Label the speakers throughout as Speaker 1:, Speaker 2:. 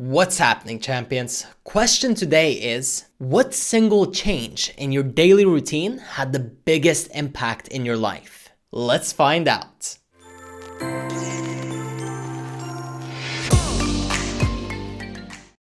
Speaker 1: What's happening, champions? Question today is, what single change in your daily routine had the biggest impact in your life? Let's find out.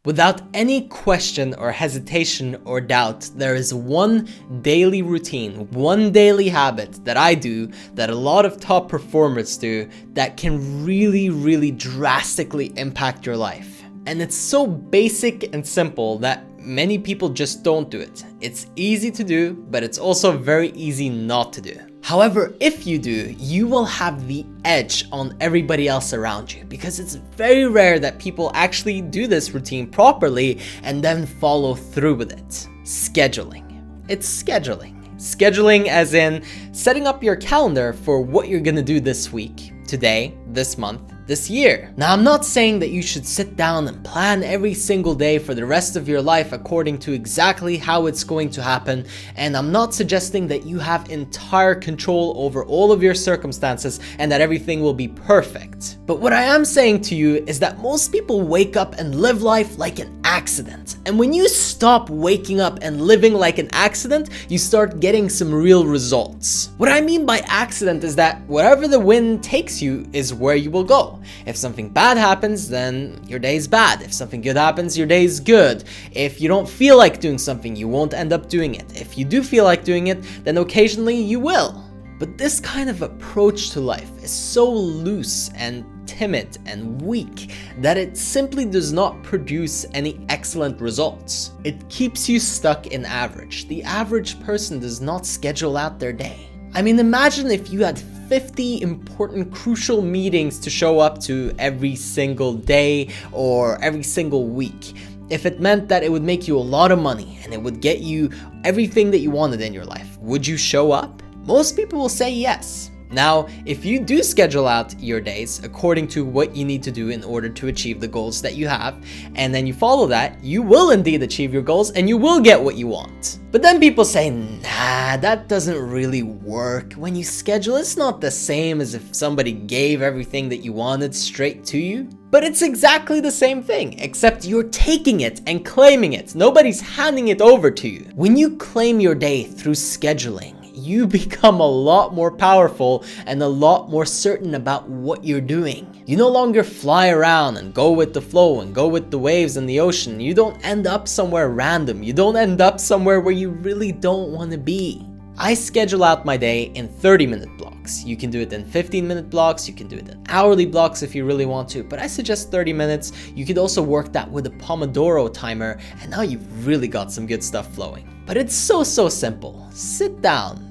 Speaker 1: Without any question or hesitation or doubt, there is one daily routine, one daily habit that I do, that a lot of top performers do, that can really drastically impact your life. And it's so basic and simple that many people just don't do it. It's easy to do, but it's also very easy not to do. However, if you do, you will have the edge on everybody else around you, because it's very rare that people actually do this routine properly and then follow through with it. Scheduling. It's scheduling. Scheduling as in setting up your calendar for what you're gonna do this week, today, this month, this year. Now, I'm not saying that you should sit down and plan every single day for the rest of your life according to exactly how it's going to happen, and I'm not suggesting that you have entire control over all of your circumstances and that everything will be perfect. But what I am saying to you is that most people wake up and live life like an accident. And when you stop waking up and living like an accident, you start getting some real results. What I mean by accident is that wherever the wind takes you is where you will go. If something bad happens, then your day's bad. If something good happens, your day's good. If you don't feel like doing something, you won't end up doing it. If you do feel like doing it, then occasionally you will. But this kind of approach to life is so loose and timid and weak that it simply does not produce any excellent results. It keeps you stuck in average. The average person does not schedule out their day. I mean, imagine if you had 50 important crucial meetings to show up to every single day or every single week. If it meant that it would make you a lot of money and it would get you everything that you wanted in your life, would you show up? Most people will say yes. Now, if you do schedule out your days according to what you need to do in order to achieve the goals that you have, and then you follow that, you will indeed achieve your goals and you will get what you want. But then people say, nah, that doesn't really work. When you schedule, it's not the same as if somebody gave everything that you wanted straight to you. But it's exactly the same thing, except you're taking it and claiming it. Nobody's handing it over to you. When you claim your day through scheduling, you become a lot more powerful and a lot more certain about what you're doing. You no longer fly around and go with the flow and go with the waves in the ocean. You don't end up somewhere random. You don't end up somewhere where you really don't want to be. I schedule out my day in 30-minute blocks. You can do it in 15-minute blocks. You can do it in hourly blocks if you really want to, but I suggest 30 minutes. You could also work that with a Pomodoro timer, and now you've really got some good stuff flowing. But it's so simple. Sit down,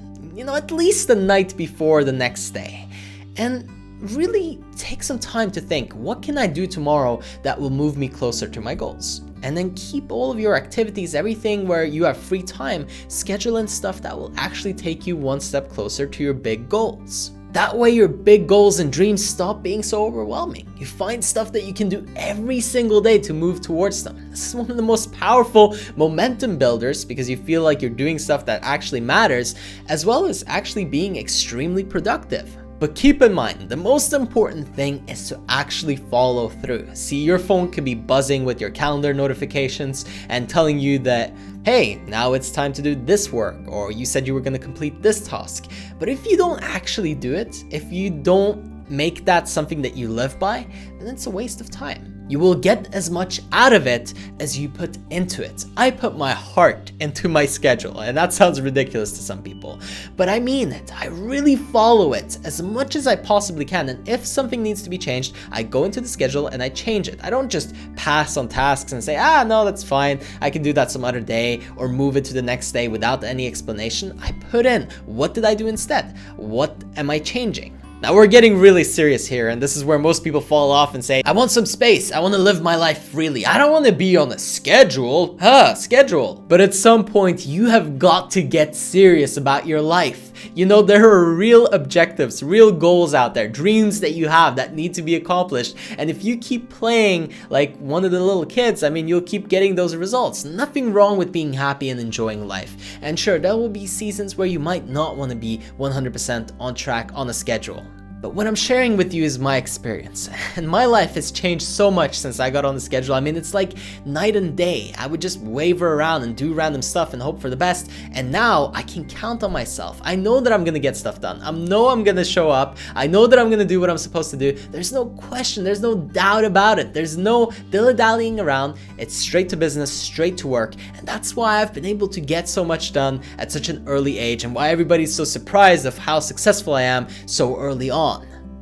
Speaker 1: at least the night before the next day, and really take some time to think, what can I do tomorrow that will move me closer to my goals? And then keep all of your activities, everything where you have free time, schedule in stuff that will actually take you one step closer to your big goals. That way your big goals and dreams stop being so overwhelming. You find stuff that you can do every single day to move towards them. This is one of the most powerful momentum builders because you feel like you're doing stuff that actually matters, as well as actually being extremely productive. But keep in mind, the most important thing is to actually follow through. See, your phone could be buzzing with your calendar notifications and telling you that, hey, now it's time to do this work, or you said you were going to complete this task. But if you don't actually do it, if you don't make that something that you live by, then it's a waste of time. You will get as much out of it as you put into it. I put my heart into my schedule, and that sounds ridiculous to some people, but I mean it. I really follow it as much as I possibly can, and if something needs to be changed, I go into the schedule and I change it. I don't just pass on tasks and say, no, that's fine, I can do that some other day, or move it to the next day without any explanation. I put in, what did I do instead? What am I changing? Now we're getting really serious here, and this is where most people fall off and say, I want some space, I want to live my life freely, I don't want to be on a schedule. Schedule. But at some point, you have got to get serious about your life. There are real objectives, real goals out there, dreams that you have that need to be accomplished. And if you keep playing like one of the little kids, you'll keep getting those results. Nothing wrong with being happy and enjoying life. And sure, there will be seasons where you might not want to be 100% on track on a schedule. But what I'm sharing with you is my experience, and my life has changed so much since I got on the schedule. I mean, it's like night and day. I would just waver around and do random stuff and hope for the best, and now I can count on myself. I know that I'm gonna get stuff done. I know I'm gonna show up. I know that I'm gonna do what I'm supposed to do. There's no question, there's no doubt about it. There's no dilly-dallying around. It's straight to business, straight to work, and that's why I've been able to get so much done at such an early age, and why everybody's so surprised of how successful I am so early on.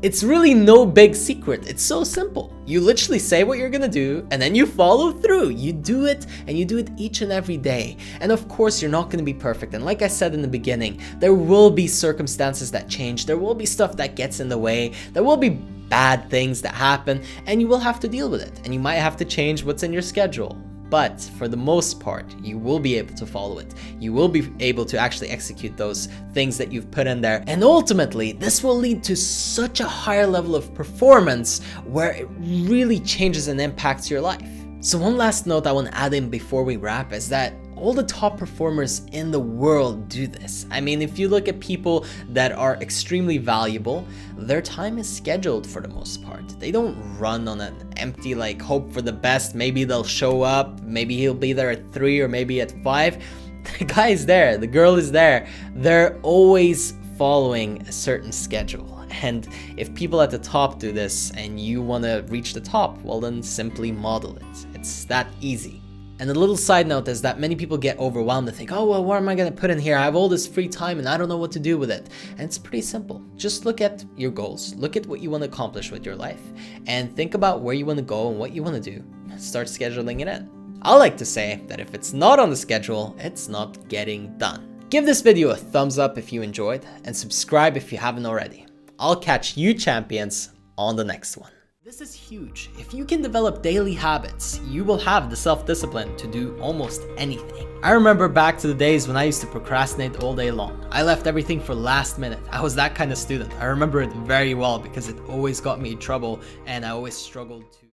Speaker 1: It's really no big secret. It's so simple. You literally say what you're gonna do and then you follow through. You do it, and you do it each and every day. And of course, you're not gonna be perfect. And like I said in the beginning, there will be circumstances that change. There will be stuff that gets in the way. There will be bad things that happen, and you will have to deal with it. And you might have to change what's in your schedule. But for the most part, you will be able to follow it. You will be able to actually execute those things that you've put in there. And ultimately, this will lead to such a higher level of performance where it really changes and impacts your life. So one last note I want to add in before we wrap is that all the top performers in the world do this. I mean, if you look at people that are extremely valuable, their time is scheduled for the most part. They don't run on an empty, like, hope for the best. Maybe they'll show up, maybe he'll be there at 3 or maybe at 5. The guy is there, the girl is there. They're always following a certain schedule. And if people at the top do this and you want to reach the top, well then simply model it. It's that easy. And a little side note is that many people get overwhelmed and think, oh, well, what am I going to put in here? I have all this free time and I don't know what to do with it. And it's pretty simple. Just look at your goals. Look at what you want to accomplish with your life. And think about where you want to go and what you want to do. Start scheduling it in. I like to say that if it's not on the schedule, it's not getting done. Give this video a thumbs up if you enjoyed, and subscribe if you haven't already. I'll catch you champions on the next one. This is huge. If you can develop daily habits, you will have the self-discipline to do almost anything. I remember back to the days when I used to procrastinate all day long. I left everything for last minute. I was that kind of student. I remember it very well because it always got me in trouble and I always struggled to